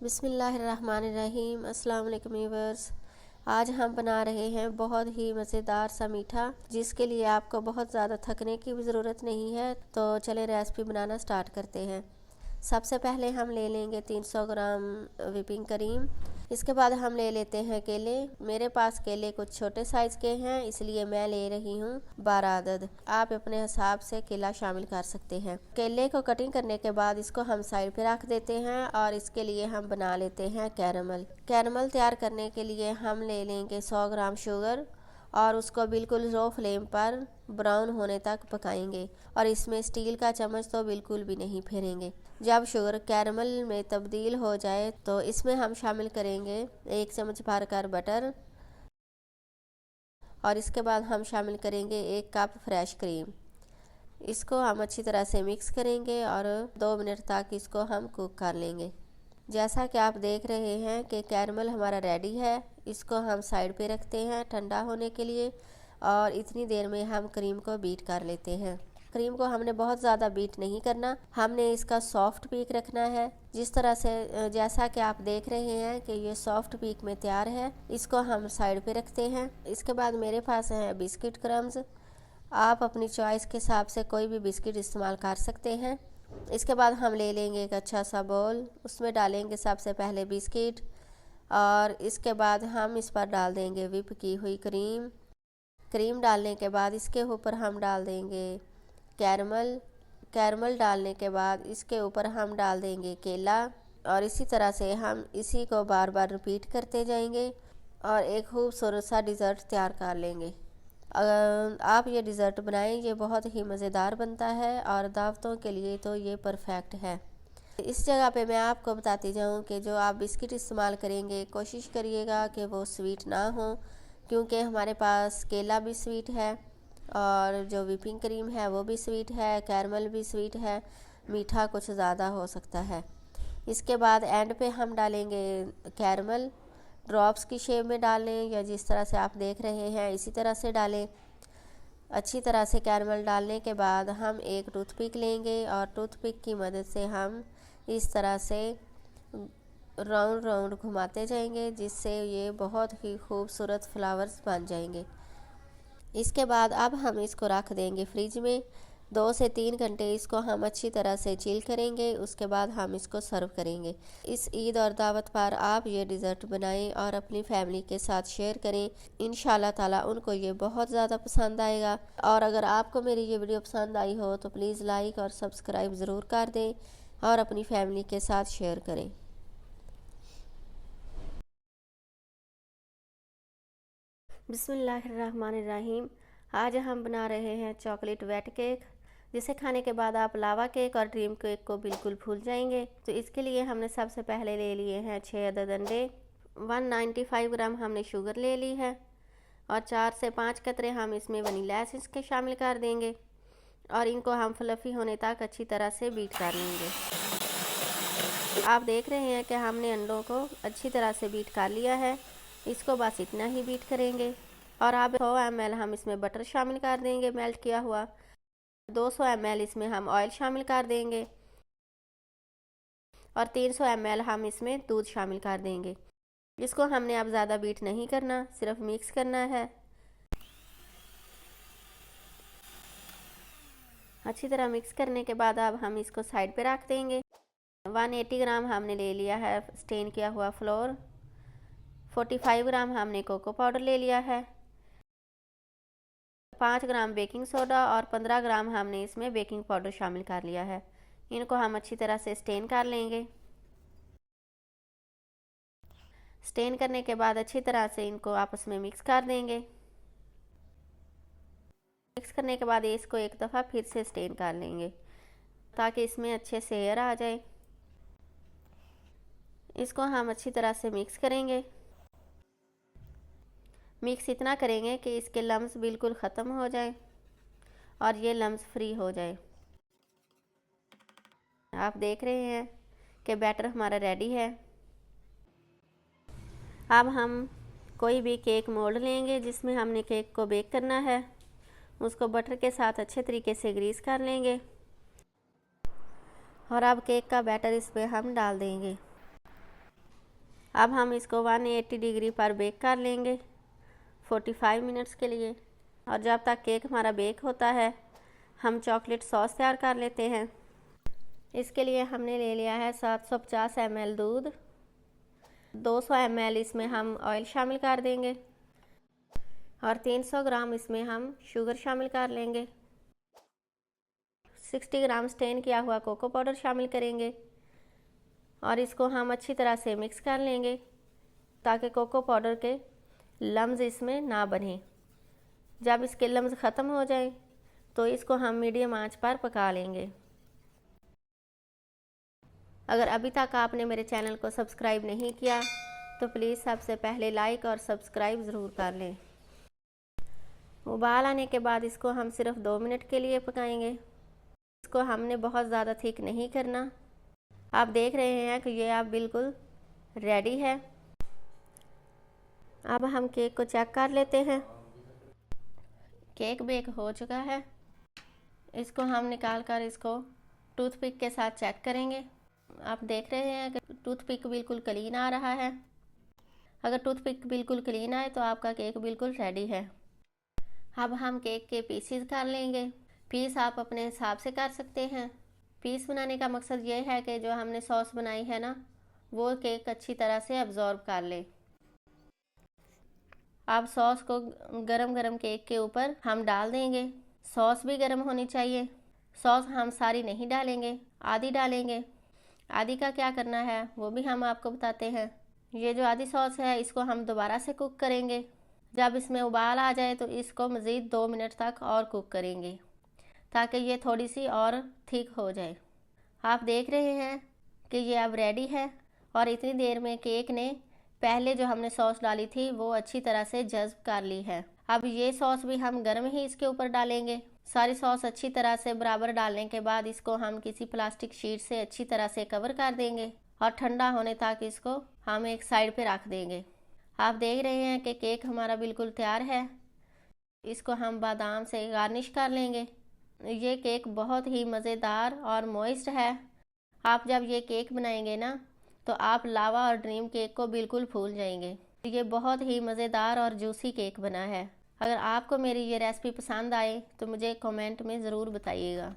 बिस्मिल्लाहिर्रहमानिर्रहीम। अस्सलाम वालेकुम व्यूअर्स। आज हम बना रहे हैं बहुत ही मज़ेदार सा मीठा, जिसके लिए आपको बहुत ज़्यादा थकने की भी ज़रूरत नहीं है। तो चलें रेसिपी बनाना स्टार्ट करते हैं। सबसे पहले हम ले लेंगे 300 ग्राम व्हिपिंग क्रीम। इसके बाद हम ले लेते हैं केले। मेरे पास केले कुछ छोटे साइज़ के हैं, इसलिए मैं ले रही हूँ 12 अदद। आप अपने हिसाब से केला शामिल कर सकते हैं। केले को कटिंग करने के बाद इसको हम साइड पे रख देते हैं और इसके लिए हम बना लेते हैं कैरमल। कैरमल तैयार करने के लिए हम ले लेंगे 100 ग्राम शुगर और उसको बिल्कुल लो फ्लेम पर ब्राउन होने तक पकाएंगे। और इसमें स्टील का चम्मच तो बिल्कुल भी नहीं फेरेंगे। जब शुगर कैरमल में तब्दील हो जाए तो इसमें हम शामिल करेंगे 1 चम्मच भरकर बटर और इसके बाद हम शामिल करेंगे 1 कप फ्रेश क्रीम। इसको हम अच्छी तरह से मिक्स करेंगे और 2 मिनट तक इसको हम कुक कर लेंगे। जैसा कि आप देख रहे हैं कि कैरमल हमारा रेडी है। इसको हम साइड पे रखते हैं ठंडा होने के लिए और इतनी देर में हम क्रीम को बीट कर लेते हैं। क्रीम को हमने बहुत ज़्यादा बीट नहीं करना, हमने इसका सॉफ्ट पीक रखना है। जिस तरह से जैसा कि आप देख रहे हैं कि ये सॉफ्ट पीक में तैयार है, इसको हम साइड पे रखते हैं। इसके बाद मेरे पास है बिस्किट क्रम्स। आप अपनी चॉइस के हिसाब से कोई भी बिस्किट इस्तेमाल कर सकते हैं। इसके बाद हम ले लेंगे एक अच्छा सा बोल, उसमें डालेंगे सबसे पहले बिस्किट और इसके बाद हम इस पर डाल देंगे व्हिप की हुई क्रीम। क्रीम डालने के बाद इसके ऊपर हम डाल देंगे कैरमल। कैरमल डालने के बाद इसके ऊपर हम डाल देंगे केला और इसी तरह से हम इसी को बार बार रिपीट करते जाएंगे और एक खूबसूरत सा डिज़र्ट तैयार कर लेंगे। अगर आप ये डिज़र्ट बनाएं, ये बहुत ही मज़ेदार बनता है और दावतों के लिए तो ये परफेक्ट है। इस जगह पे मैं आपको बताती जाऊं कि जो आप बिस्किट इस्तेमाल करेंगे कोशिश करिएगा कि वो स्वीट ना हो, क्योंकि हमारे पास केला भी स्वीट है और जो व्हिपिंग क्रीम है वो भी स्वीट है, कैरमल भी स्वीट है, मीठा कुछ ज़्यादा हो सकता है। इसके बाद एंड पे हम डालेंगे कैरमल। ड्रॉप्स की शेप में डालें या जिस तरह से आप देख रहे हैं इसी तरह से डालें। अच्छी तरह से कैरमल डालने के बाद हम एक टूथपिक लेंगे और टूथपिक की मदद से हम इस तरह से राउंड राउंड घुमाते जाएंगे, जिससे ये बहुत ही खूबसूरत फ्लावर्स बन जाएंगे। इसके बाद अब हम इसको रख देंगे फ्रिज में 2 से 3 घंटे। इसको हम अच्छी तरह से चिल करेंगे, उसके बाद हम इसको सर्व करेंगे। इस ईद और दावत पर आप ये डिज़र्ट बनाएं और अपनी फैमिली के साथ शेयर करें। इंशाल्लाह ताला उनको ये बहुत ज़्यादा पसंद आएगा। और अगर आपको मेरी ये वीडियो पसंद आई हो तो प्लीज़ लाइक और सब्सक्राइब ज़रूर कर दें और अपनी फैमिली के साथ शेयर करें। बिस्मिल्लाहिर्रहमानिर्रहीम। आज हम बना रहे हैं चॉकलेट वेट केक, जिसे खाने के बाद आप लावा केक और ड्रीम केक को बिल्कुल भूल जाएंगे। तो इसके लिए हमने सबसे पहले ले लिए हैं 6 अदद अंडे, 195 ग्राम हमने शुगर ले ली है और 4 से 5 कतरे हम इसमें वनीला एसेंस के शामिल कर देंगे और इनको हम फ्लफ़ी होने तक अच्छी तरह से बीट कर लेंगे। आप देख रहे हैं कि हमने अंडों को अच्छी तरह से बीट कर लिया है। इसको बस इतना ही बीट करेंगे। और अब 100 ml हम इसमें बटर शामिल कर देंगे मेल्ट किया हुआ। 200 ml इसमें हम ऑयल शामिल कर देंगे और 300 ml हम इसमें दूध शामिल कर देंगे। इसको हमने अब ज़्यादा बीट नहीं करना, सिर्फ मिक्स करना है। अच्छी तरह मिक्स करने के बाद अब हम इसको साइड पे रख देंगे। 180 ग्राम हमने ले लिया है स्टेन किया हुआ फ्लोर, 45 ग्राम हमने कोको पाउडर ले लिया है, 5 ग्राम बेकिंग सोडा और 15 ग्राम हमने इसमें बेकिंग पाउडर शामिल कर लिया है। इनको हम अच्छी तरह से स्टेन कर लेंगे। स्टेन करने के बाद अच्छी तरह से इनको आपस में मिक्स कर देंगे। मिक्स करने के बाद इसको एक दफ़ा फिर से स्टेन कर लेंगे ताकि इसमें अच्छे से एयर आ जाए। इसको हम अच्छी तरह से मिक्स करेंगे। मिक्स इतना करेंगे कि इसके लम्स बिल्कुल ख़त्म हो जाए और ये लम्स फ्री हो जाए। आप देख रहे हैं कि बैटर हमारा रेडी है। अब हम कोई भी केक मोल्ड लेंगे जिसमें हमने केक को बेक करना है। उसको बटर के साथ अच्छे तरीके से ग्रीस कर लेंगे और अब केक का बैटर इसमें हम डाल देंगे। अब हम इसको 180 डिग्री पर बेक कर लेंगे 45 मिनट्स के लिए। और जब तक केक हमारा बेक होता है हम चॉकलेट सॉस तैयार कर लेते हैं। इसके लिए हमने ले लिया है 750 ml दूध, 200 ml इसमें हम ऑयल शामिल कर देंगे और 300 ग्राम इसमें हम शुगर शामिल कर लेंगे। 60 ग्राम स्टेन किया हुआ कोको पाउडर शामिल करेंगे और इसको हम अच्छी तरह से मिक्स कर लेंगे ताकि कोको पाउडर के लम्स इसमें ना बने। जब इसके लम्स ख़त्म हो जाएं तो इसको हम मीडियम आंच पर पका लेंगे। अगर अभी तक आपने मेरे चैनल को सब्सक्राइब नहीं किया तो प्लीज़ सबसे पहले लाइक और सब्सक्राइब ज़रूर कर लें। उबाल आने के बाद इसको हम सिर्फ 2 मिनट के लिए पकाएंगे। इसको हमने बहुत ज़्यादा थिक नहीं करना। आप देख रहे हैं कि ये आप बिल्कुल रेडी है। अब हम केक को चेक कर लेते हैं। केक बेक हो चुका है। इसको हम निकाल कर इसको टूथपिक के साथ चेक करेंगे। आप देख रहे हैं कि टूथपिक बिल्कुल क्लीन आ रहा है। अगर टूथपिक बिल्कुल क्लीन आए तो आपका केक बिल्कुल रेडी है। अब हम केक के पीसेस कर लेंगे। पीस आप अपने हिसाब से कर सकते हैं। पीस बनाने का मकसद ये है कि जो हमने सॉस बनाई है ना वो केक अच्छी तरह से अब्जॉर्ब कर ले। अब सॉस को गरम गरम केक के ऊपर हम डाल देंगे। सॉस भी गरम होनी चाहिए। सॉस हम सारी नहीं डालेंगे, आधी डालेंगे। आधी का क्या करना है वो भी हम आपको बताते हैं। ये जो आधी सॉस है इसको हम दोबारा से कुक करेंगे। जब इसमें उबाल आ जाए तो इसको मज़ीद 2 मिनट तक और कुक करेंगे ताकि ये थोड़ी सी और थिक हो जाए। आप देख रहे हैं कि ये अब रेडी है और इतनी देर में केक ने पहले जो हमने सॉस डाली थी वो अच्छी तरह से जज़्ब कर ली है। अब ये सॉस भी हम गर्म ही इसके ऊपर डालेंगे। सारी सॉस अच्छी तरह से बराबर डालने के बाद इसको हम किसी प्लास्टिक शीट से अच्छी तरह से कवर कर देंगे और ठंडा होने तक इसको हम एक साइड पे रख देंगे। आप देख रहे हैं कि केक हमारा बिल्कुल तैयार है। इसको हम बादाम से गार्निश कर लेंगे। ये केक बहुत ही मज़ेदार और मॉइस्ट है। आप जब ये केक बनाएंगे ना तो आप लावा और ड्रीम केक को बिल्कुल भूल जाएंगे। ये बहुत ही मज़ेदार और जूसी केक बना है। अगर आपको मेरी ये रेसिपी पसंद आए तो मुझे कमेंट में ज़रूर बताइएगा।